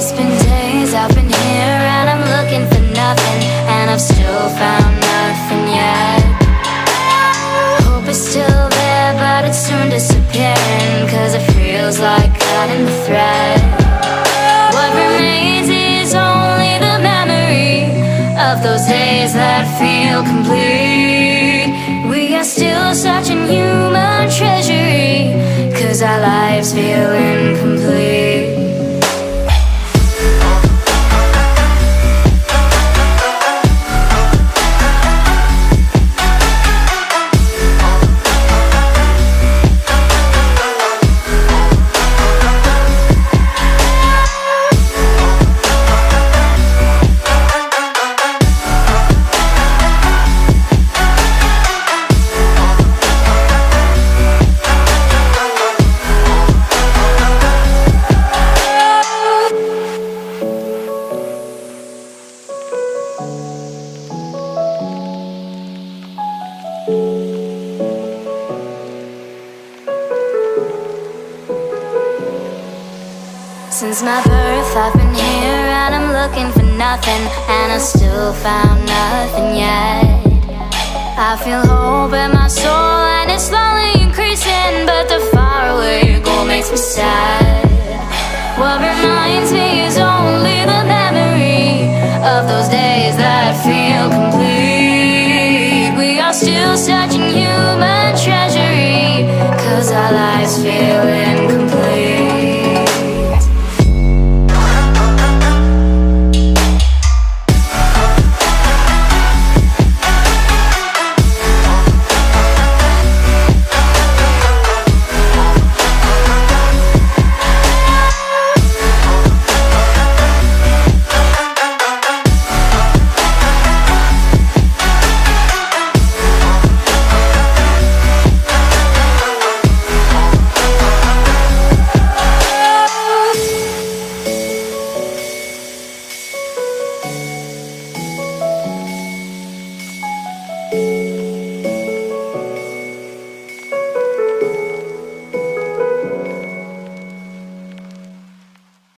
It's been days I've been here and I'm looking for nothing, and I've still found nothing yet. Hope is still there, but it's soon disappearing, cause it feels like cutting the thread. What remains is only the memory of those days that feel complete. We are still searching human treasury, cause our lives feel incomplete. Since my birth I've been here and I'm looking for nothing, and I still found nothing yet. I feel hope in my soul and it's slowly increasing, but the faraway goal makes me sad. What reminds me is